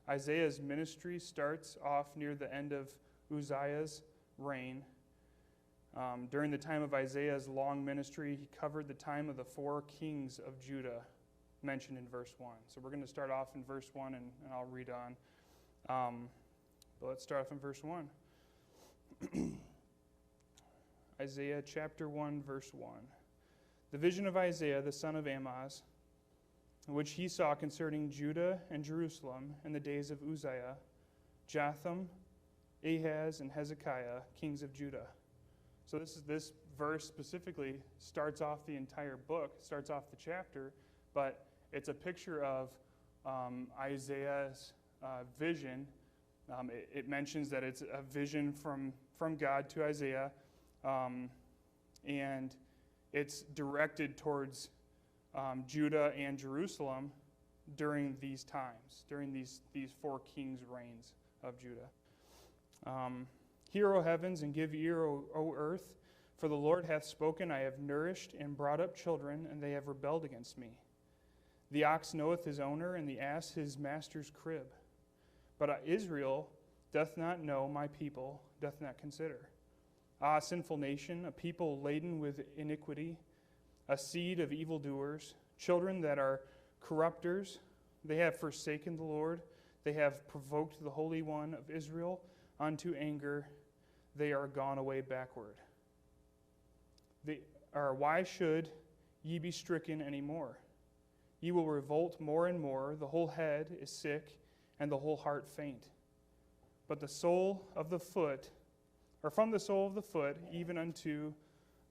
Isaiah's ministry starts off near the end of Uzziah's reign. During the time of Isaiah's long ministry, he covered the time of the 4 kings of Judah mentioned in verse 1. So we're going to start off in verse 1, and I'll read on. But let's start off in verse 1. Isaiah chapter 1, verse 1. The vision of Isaiah, the son of Amoz, which he saw concerning Judah and Jerusalem in the days of Uzziah, Jotham, Ahaz, and Hezekiah, kings of Judah. So this verse specifically starts off the entire book, starts off the chapter, but it's a picture of Isaiah's vision. It mentions that it's a vision from God to Isaiah, and it's directed towards Judah and Jerusalem during these times, during these 4 kings' reigns of Judah. Hear, O heavens, and give ear, O earth, for the Lord hath spoken. I have nourished and brought up children, and they have rebelled against me. The ox knoweth his owner, and the ass his master's crib. But Israel doth not know, my people doth not consider. Ah, sinful nation, a people laden with iniquity, a seed of evildoers, children that are corrupters. They have forsaken the Lord. They have provoked the Holy One of Israel unto anger. They are gone away backward. Why should ye be stricken any more? Ye will revolt more and more. The whole head is sick, and the whole heart faint. But the sole of the foot, or from the sole of the foot, even unto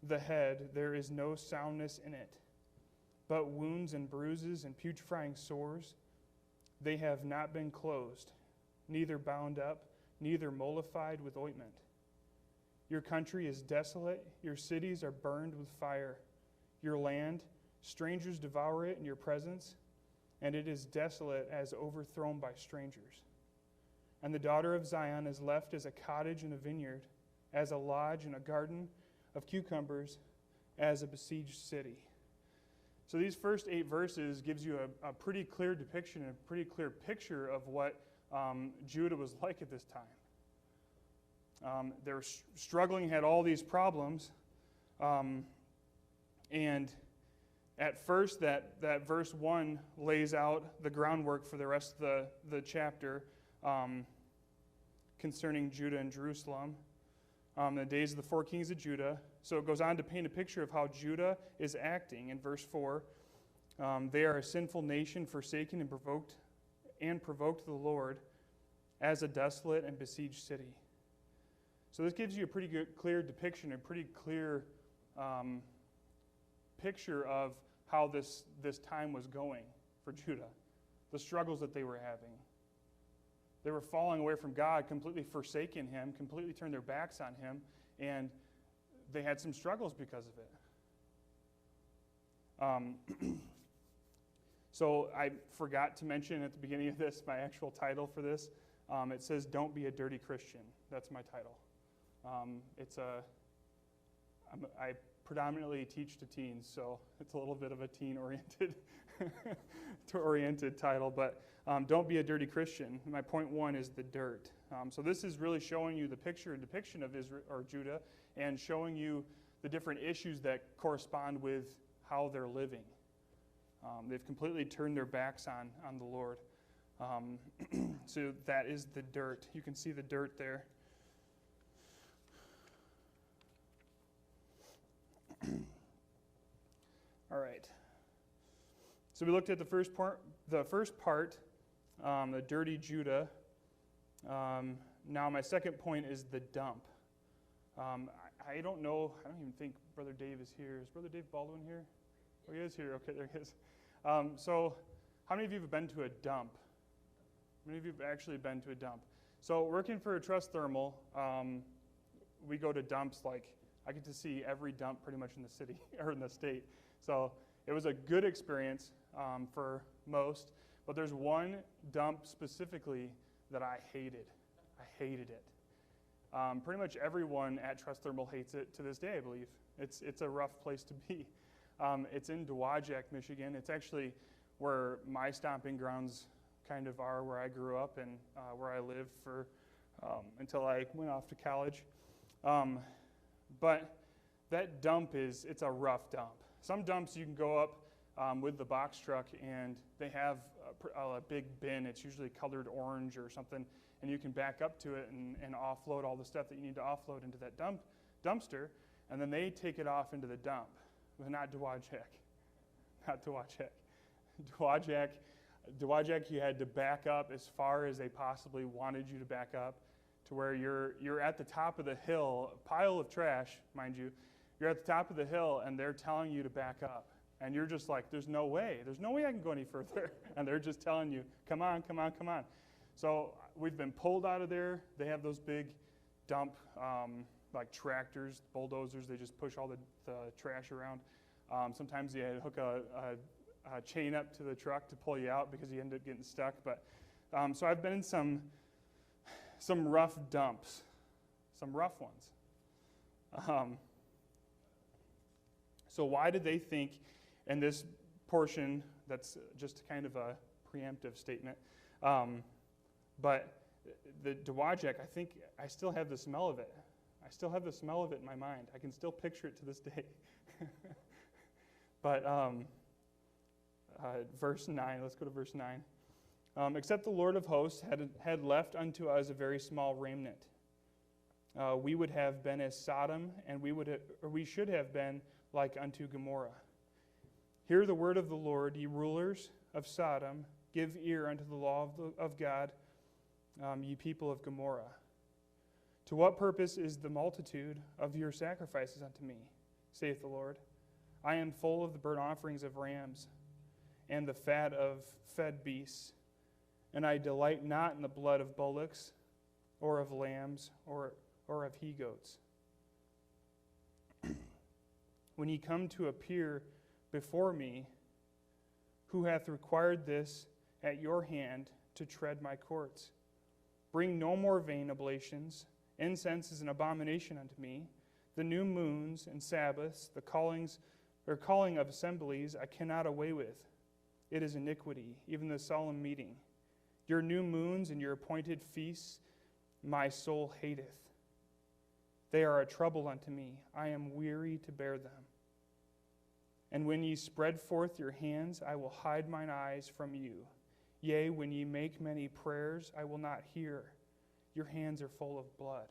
the head, there is no soundness in it, but wounds and bruises and putrefying sores. They have not been closed, neither bound up, neither mollified with ointment. Your country is desolate, your cities are burned with fire. Your land, strangers devour it in your presence, and it is desolate as overthrown by strangers. And the daughter of Zion is left as a cottage in a vineyard, as a lodge in a garden of cucumbers, as a besieged city. So these first 8 verses gives you a pretty clear depiction, a pretty clear picture of what Judah was like at this time. They were struggling, had all these problems, and at first that verse 1 lays out the groundwork for the rest of the chapter concerning Judah and Jerusalem, the days of the 4 kings of Judah. So it goes on to paint a picture of how Judah is acting in verse 4. They are a sinful nation, forsaken and provoked the Lord, as a desolate and besieged city. So this gives you a pretty good, clear depiction, a pretty clear picture of how this time was going for Judah, the struggles that they were having. They were falling away from God, completely forsaking Him, completely turned their backs on Him, and they had some struggles because of it. So I forgot to mention at the beginning of this, my actual title for this. It says, "Don't be a dirty Christian." That's my title. I predominantly teach to teens, so it's a little bit of a teen-oriented title, but don't be a dirty Christian. My point 1 is the dirt. So this is really showing you the picture and depiction of Israel or Judah, and showing you the different issues that correspond with how they're living. They've completely turned their backs on the Lord. So that is the dirt. You can see the dirt there. All right. So we looked at the first part, the dirty Judah. Now my second point is the dump. I don't know. I don't even think Brother Dave is here. Is Brother Dave Baldwin here? Oh, he is here. Okay, there he is. So how many of you have been to a dump? How many of you have actually been to a dump? So working for a Trust Thermal, we go to dumps like, I get to see every dump pretty much in the city or in the state. So it was a good experience for most, but there's one dump specifically that I hated. I hated it. Pretty much everyone at Trust Thermal hates it to this day, I believe. It's a rough place to be. It's in Dowagiac, Michigan. It's actually where my stomping grounds kind of are where I grew up and where I lived for until I went off to college. But that dump it's a rough dump. Some dumps you can go up with the box truck and they have a big bin. It's usually colored orange or something, and you can back up to it and offload all the stuff that you need to offload into that dumpster, and then they take it off into the dump. But not Dowagiac. Not Dowagiac. Dowagiac, you had to back up as far as they possibly wanted you to back up, to where you're at the top of the hill, a pile of trash, mind you. You're at the top of the hill, and they're telling you to back up. And you're just like, there's no way I can go any further. And they're just telling you, come on, come on, come on. So we've been pulled out of there. They have those big dump, like tractors, bulldozers. They just push all the trash around. Sometimes you hook a chain up to the truck to pull you out because you end up getting stuck. But so I've been in some rough dumps, some rough ones. So why did they think, in this portion, that's just kind of a preemptive statement, but the Dowagiac, I think I still have the smell of it. I still have the smell of it in my mind. I can still picture it to this day. But verse 9, let's go to verse 9. Except the Lord of hosts had left unto us a very small remnant. We would have been as Sodom, and we should have been like unto Gomorrah. Hear the word of the Lord, ye rulers of Sodom. Give ear unto the law of God, ye people of Gomorrah. To what purpose is the multitude of your sacrifices unto me, saith the Lord? I am full of the burnt offerings of rams, and the fat of fed beasts, and I delight not in the blood of bullocks, or of lambs, or of he-goats. When ye come to appear before me, who hath required this at your hand to tread my courts? Bring no more vain oblations. Incense is an abomination unto me. The new moons and Sabbaths, the calling of assemblies, I cannot away with. It is iniquity, even the solemn meeting. Your new moons and your appointed feasts, my soul hateth. They are a trouble unto me. I am weary to bear them. And when ye spread forth your hands, I will hide mine eyes from you. Yea, when ye make many prayers, I will not hear. Your hands are full of blood.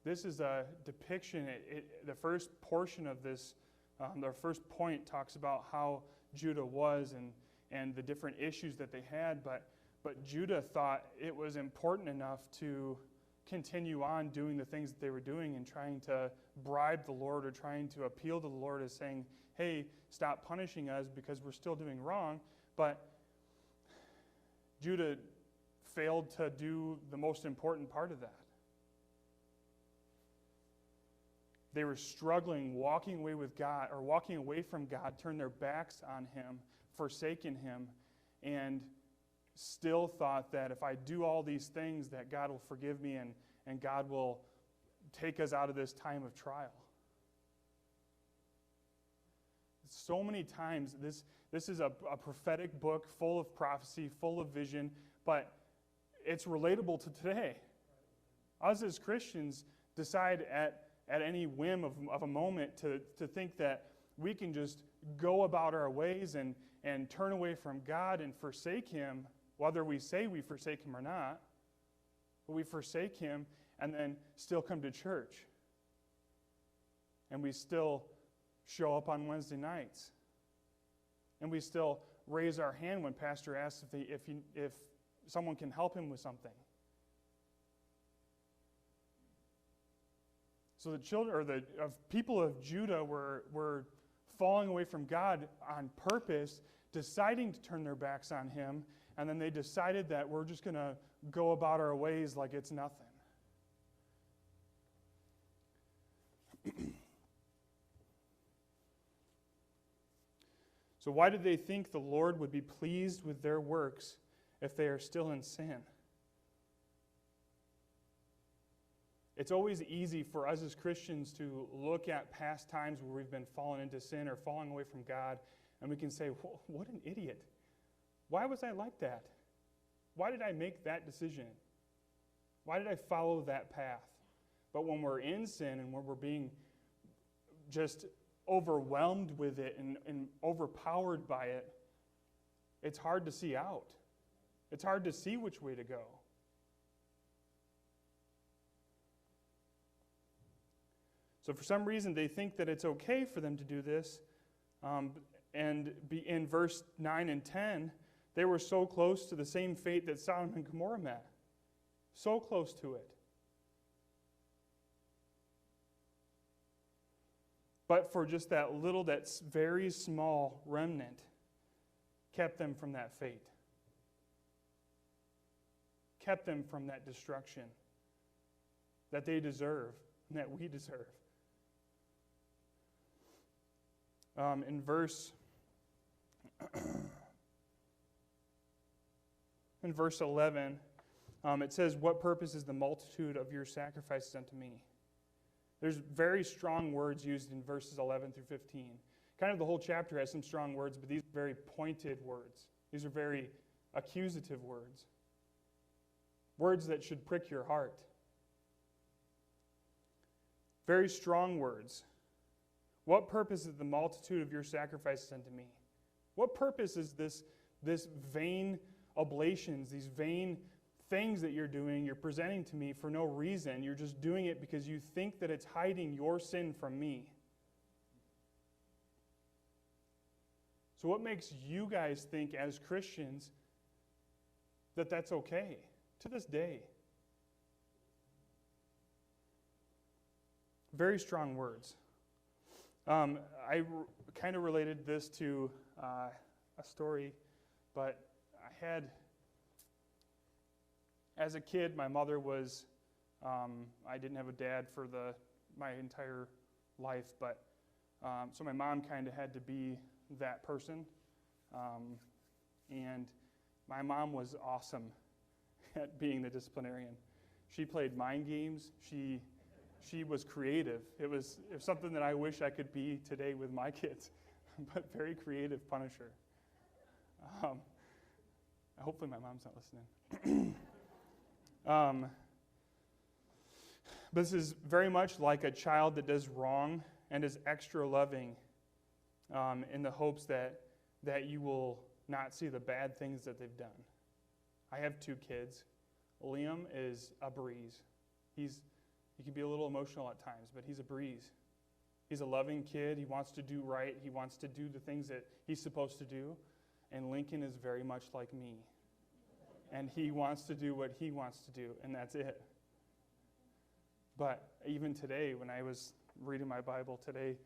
This is a depiction. The first portion of this, the first point talks about how Judah was and the different issues that they had. But Judah thought it was important enough to continue on doing the things that they were doing and trying to bribe the Lord or trying to appeal to the Lord as saying, hey, stop punishing us because we're still doing wrong. But Judah failed to do the most important part of that. They were struggling, walking away with God, or walking away from God, turned their backs on Him, forsaken Him, and still thought that if I do all these things that God will forgive me and God will take us out of this time of trial. So many times, this is a prophetic book full of prophecy, full of vision, but it's relatable to today. Us as Christians decide at any whim of a moment to think that we can just go about our ways and turn away from God and forsake Him, whether we say we forsake Him or not. But we forsake Him and then still come to church. And we still show up on Wednesday nights. And we still raise our hand when Pastor asks if someone can help him with something. So the children, or the people of Judah were falling away from God on purpose, deciding to turn their backs on Him, and then they decided that we're just going to go about our ways like it's nothing. So why did they think the Lord would be pleased with their works if they are still in sin? It's always easy for us as Christians to look at past times where we've been fallen into sin or falling away from God, and we can say, what an idiot. Why was I like that? Why did I make that decision? Why did I follow that path? But when we're in sin and when we're being just overwhelmed with it and overpowered by it, it's hard to see out. It's hard to see which way to go. So for some reason, they think that it's okay for them to do this. And in verse 9 and 10, they were so close to the same fate that Sodom and Gomorrah met. So close to it. But for just that very small remnant, kept them from that fate. Kept them from that destruction that they deserve and that we deserve. In verse 11, it says, "What purpose is the multitude of your sacrifices unto me?" There's very strong words used in verses 11 through 15. Kind of the whole chapter has some strong words, but these are very pointed words. These are very accusative words. Words that should prick your heart. Very strong words. What purpose is the multitude of your sacrifices unto me? What purpose is this vain oblations, these vain things that you're doing, you're presenting to me for no reason. You're just doing it because you think that it's hiding your sin from me. So what makes you guys think as Christians that that's okay to this day? Very strong words. I kind of related this to a story, but as a kid, my mother was, I didn't have a dad for my entire life, but so my mom kind of had to be that person. And my mom was awesome at being the disciplinarian. She played mind games. She was creative. It was something that I wish I could be today with my kids, but very creative punisher. Hopefully my mom's not listening. This is very much like a child that does wrong and is extra loving in the hopes that you will not see the bad things that they've done. I have 2 kids. Liam is a breeze. He can be a little emotional at times, but he's a breeze. He's a loving kid. He wants to do right. He wants to do the things that he's supposed to do. And Lincoln is very much like me. And he wants to do what he wants to do, and that's it. But even today, when I was reading my Bible today,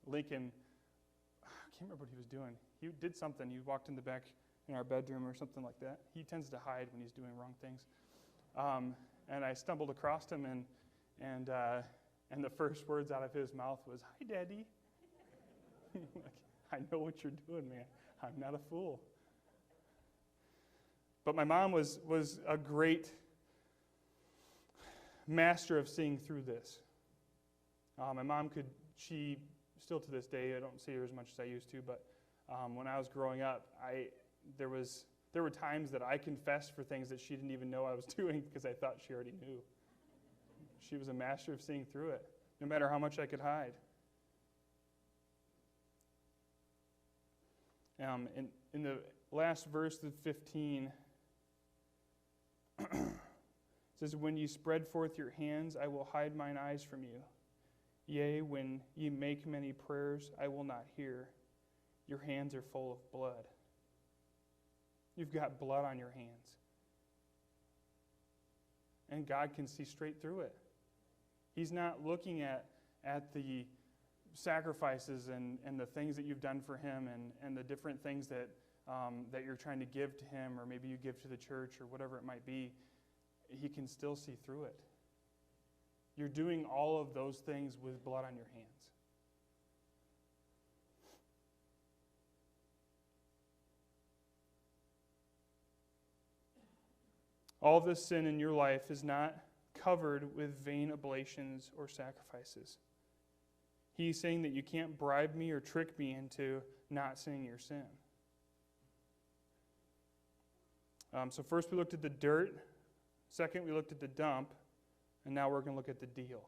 Lincoln, I can't remember what he was doing. He did something. He walked in the back in our bedroom or something like that. He tends to hide when he's doing wrong things. And I stumbled across him, and the first words out of his mouth was, "Hi, Daddy." Like, I know what you're doing, man. I'm not a fool. But my mom was a great master of seeing through this. My mom she still to this day, I don't see her as much as I used to, but when I was growing up, there were times that I confessed for things that she didn't even know I was doing because I thought she already knew. She was a master of seeing through it, no matter how much I could hide. In the last verse of 15, it says, "When ye spread forth your hands, I will hide mine eyes from you. Yea, when ye make many prayers, I will not hear. Your hands are full of blood." You've got blood on your hands. And God can see straight through it. He's not looking at the sacrifices and the things that you've done for Him and the different things that you're trying to give to Him, or maybe you give to the church or whatever it might be. He can still see through it. You're doing all of those things with blood on your hands. All this sin in your life is not covered with vain oblations or sacrifices. He's saying that you can't bribe me or trick me into not seeing your sin. So first we looked at the dirt. Second, we looked at the dump. And now we're going to look at the deal.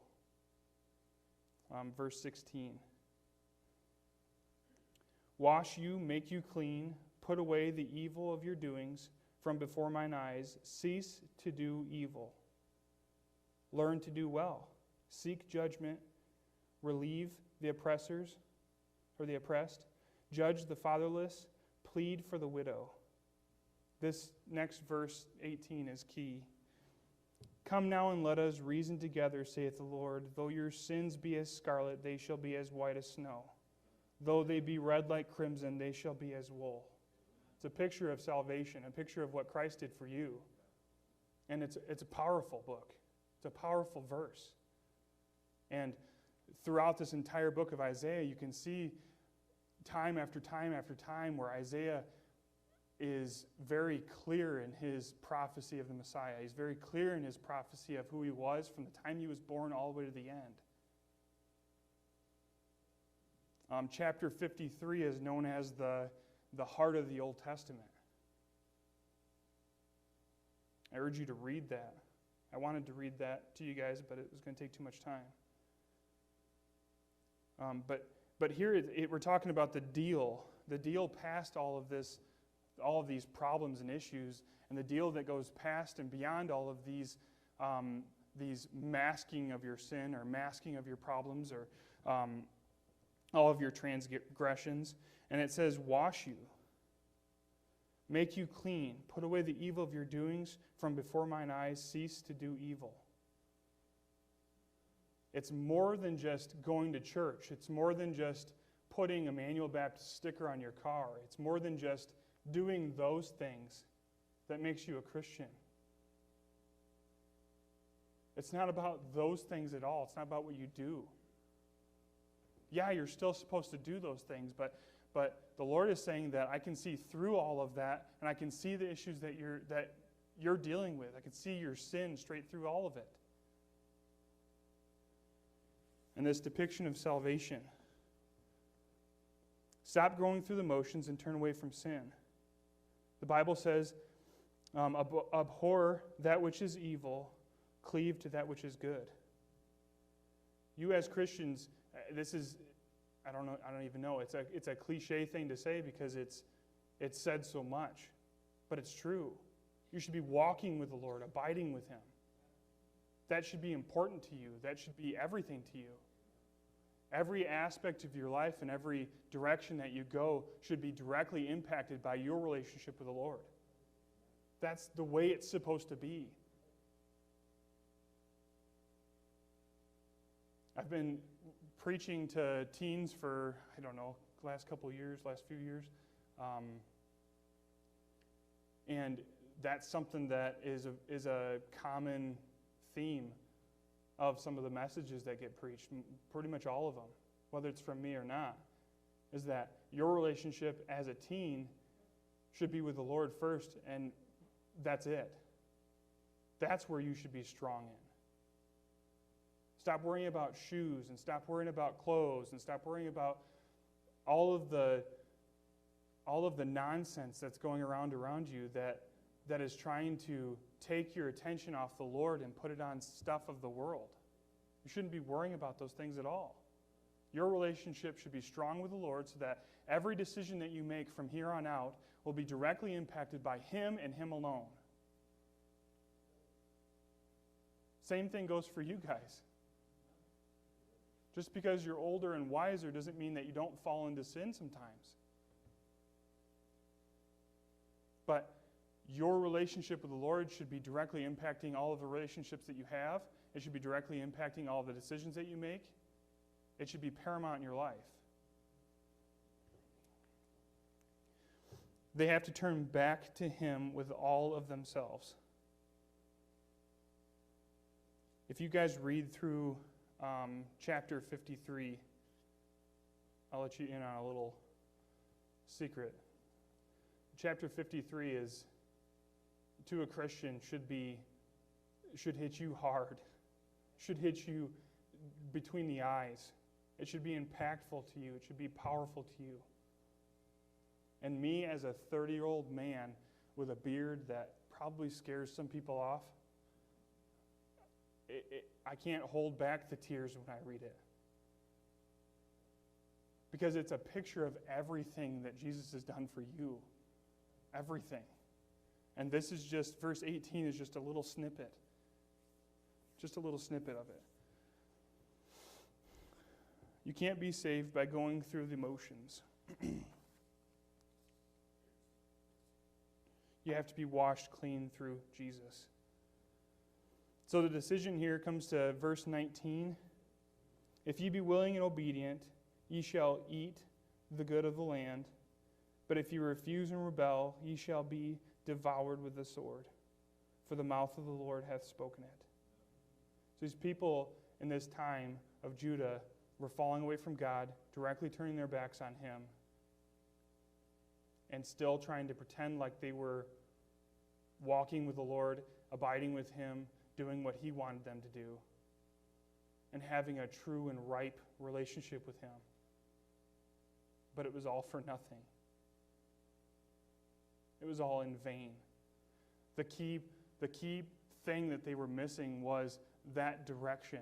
Verse 16. Wash you, make you clean, put away the evil of your doings from before mine eyes. Cease to do evil. Learn to do well. Seek judgment. Relieve the oppressors or the oppressed. Judge the fatherless. Plead for the widow. This next verse 18 is key. Come now and let us reason together, saith the Lord. Though your sins be as scarlet, they shall be as white as snow. Though they be red like crimson, they shall be as wool. It's a picture of salvation, a picture of what Christ did for you. And it's a powerful book. It's a powerful verse. And throughout this entire book of Isaiah, you can see time after time after time where Isaiah is very clear in his prophecy of the Messiah. He's very clear in his prophecy of who he was from the time he was born all the way to the end. Chapter 53 is known as the heart of the Old Testament. I urge you to read that. I wanted to read that to you guys, but it was going to take too much time. But here we're talking about the deal past all of this, all of these problems and issues, and the deal that goes past and beyond all of these masking of your sin or masking of your problems or all of your transgressions. And it says, wash you, make you clean, put away the evil of your doings from before mine eyes, cease to do evil. It's more than just going to church. It's more than just putting Immanuel Baptist sticker on your car. It's more than just doing those things that makes you a Christian. It's not about those things at all. It's not about what you do. Yeah, you're still supposed to do those things, but the Lord is saying that I can see through all of that, and I can see the issues that you're dealing with. I can see your sin straight through all of it. And this depiction of salvation. Stop going through the motions and turn away from sin. The Bible says, abhor that which is evil, cleave to that which is good. You as Christians, this is, I don't even know. It's a cliche thing to say because it's said so much, but it's true. You should be walking with the Lord, abiding with Him. That should be important to you. That should be everything to you. Every aspect of your life and every direction that you go should be directly impacted by your relationship with the Lord. That's the way it's supposed to be. I've been preaching to teens for, last few years. And that's something that is a common theme of some of the messages that get preached, pretty much all of them, whether it's from me or not, is that your relationship as a teen should be with the Lord first, and that's it. That's where you should be strong in. Stop worrying about shoes, and stop worrying about clothes, and stop worrying about all of the nonsense that's going around you that is trying to take your attention off the Lord and put it on stuff of the world. You shouldn't be worrying about those things at all. Your relationship should be strong with the Lord so that every decision that you make from here on out will be directly impacted by Him and Him alone. Same thing goes for you guys. Just because you're older and wiser doesn't mean that you don't fall into sin sometimes. But your relationship with the Lord should be directly impacting all of the relationships that you have. It should be directly impacting all of the decisions that you make. It should be paramount in your life. They have to turn back to Him with all of themselves. If you guys read through chapter 53, I'll let you in on a little secret. Chapter 53 is, to a Christian, should hit you hard, should hit you between the eyes. It should be impactful to you. It should be powerful to you. And me, as a 30-year-old man with a beard that probably scares some people off. I can't hold back the tears when I read it. Because it's a picture of everything that Jesus has done for you. Everything. And this is just, verse 18 is just a little snippet. Just a little snippet of it. You can't be saved by going through the motions. You have to be washed clean through Jesus. So the decision here comes to verse 19. If ye be willing and obedient, ye shall eat the good of the land. But if ye refuse and rebel, ye shall be devoured with the sword. For the mouth of the Lord hath spoken it. So these people in this time of Judah were falling away from God, directly turning their backs on Him, and still trying to pretend like they were walking with the Lord, abiding with Him, doing what He wanted them to do, and having a true and ripe relationship with Him. But it was all for nothing. It was all in vain. The key thing that they were missing was that direction.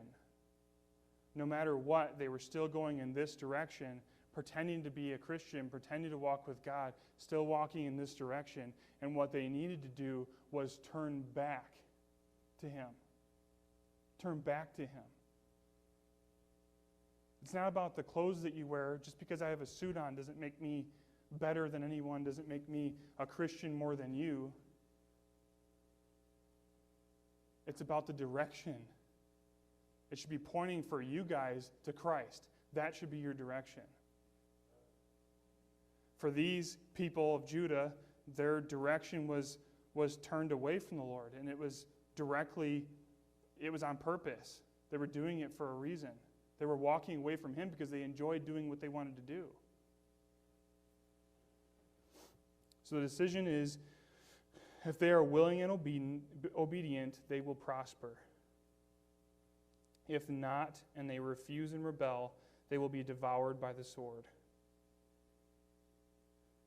No matter what, they were still going in this direction, pretending to be a Christian, pretending to walk with God, still walking in this direction. And what they needed to do was turn back to Him. Turn back to Him. It's not about the clothes that you wear. Just because I have a suit on doesn't make me better than anyone, doesn't make me a Christian more than you. It's about the direction. It should be pointing for you guys to Christ. That should be your direction. For these people of Judah, their direction was turned away from the Lord, and it was on purpose. They were doing it for a reason. They were walking away from Him because they enjoyed doing what they wanted to do. So the decision is, if they are willing and obedient, they will prosper. If not, and they refuse and rebel, they will be devoured by the sword.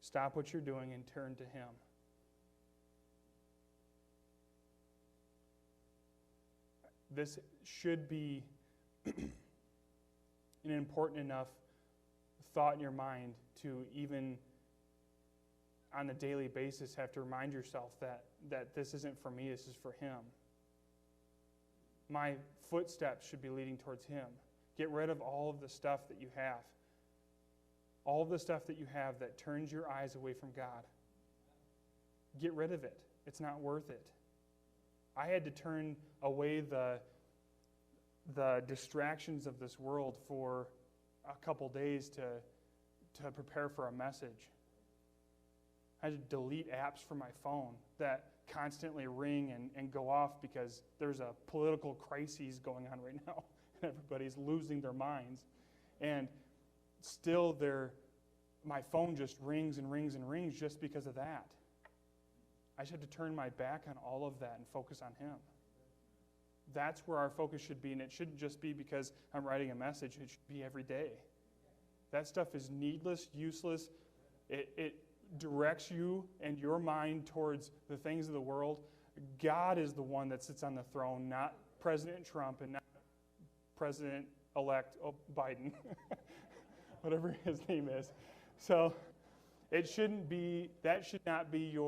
Stop what you're doing and turn to Him. This should be an important enough thought in your mind to even on a daily basis have to remind yourself that this isn't for me, this is for Him. My footsteps should be leading towards Him. Get rid of all of the stuff that you have. All of the stuff that you have that turns your eyes away from God. Get rid of it. It's not worth it. I had to turn away the distractions of this world for a couple days to prepare for a message. I had to delete apps from my phone that constantly ring and go off because there's a political crisis going on right now. And everybody's losing their minds. And still my phone just rings and rings and rings just because of that. I just had to turn my back on all of that and focus on Him. That's where our focus should be, and it shouldn't just be because I'm writing a message. It should be every day. That stuff is needless, useless. It directs you and your mind towards the things of the world. God is the one that sits on the throne, not President Trump and not President-elect Biden, whatever his name is. So that should not be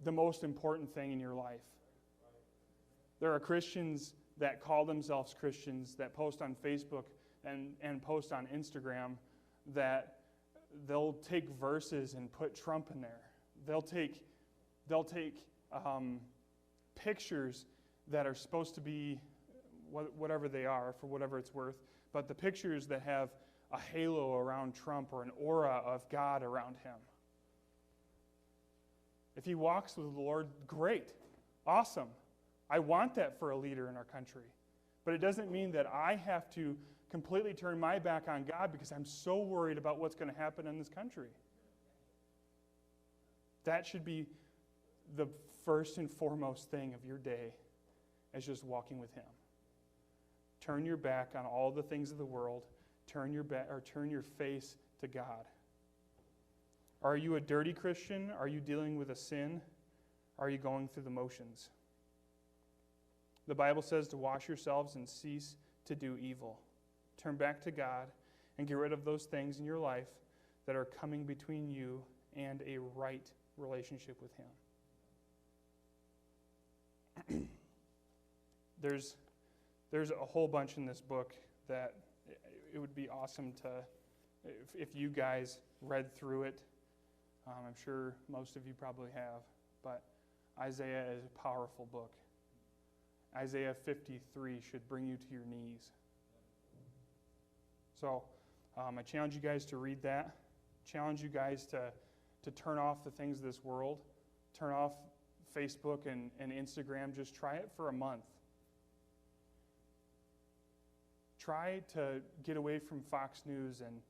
the most important thing in your life. There are Christians that call themselves Christians that post on Facebook and post on Instagram that they'll take verses and put Trump in there. They'll take pictures that are supposed to be whatever they are, for whatever it's worth, but the pictures that have a halo around Trump or an aura of God around him. If he walks with the Lord, great, awesome. I want that for a leader in our country. But it doesn't mean that I have to completely turn my back on God because I'm so worried about what's going to happen in this country. That should be the first and foremost thing of your day, as just walking with Him. Turn your back on all the things of the world. Turn your face to God. Are you a dirty Christian? Are you dealing with a sin? Are you going through the motions? The Bible says to wash yourselves and cease to do evil. Turn back to God and get rid of those things in your life that are coming between you and a right relationship with Him. There's a whole bunch in this book that it would be awesome to, if you guys read through it. I'm sure most of you probably have, but Isaiah is a powerful book. Isaiah 53 should bring you to your knees. So I challenge you guys to read that. Challenge you guys to turn off the things of this world. Turn off Facebook and Instagram. Just try it for a month. Try to get away from Fox News and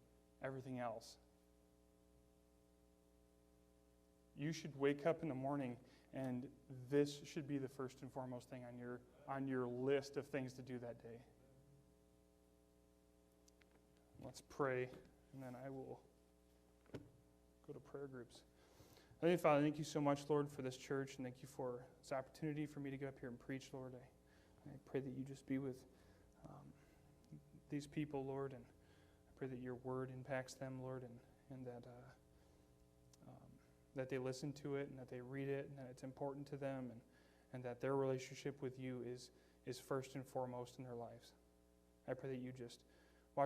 everything else. You should wake up in the morning and this should be the first and foremost thing on your list of things to do that day. Let's pray, and then I will go to prayer groups. Heavenly Father, thank you so much, Lord, for this church, and thank you for this opportunity for me to get up here and preach, Lord. I pray that you just be with these people, Lord, and I pray that your word impacts them, Lord, and that they listen to it and that they read it and that it's important to them and that their relationship with you is first and foremost in their lives. I pray that you just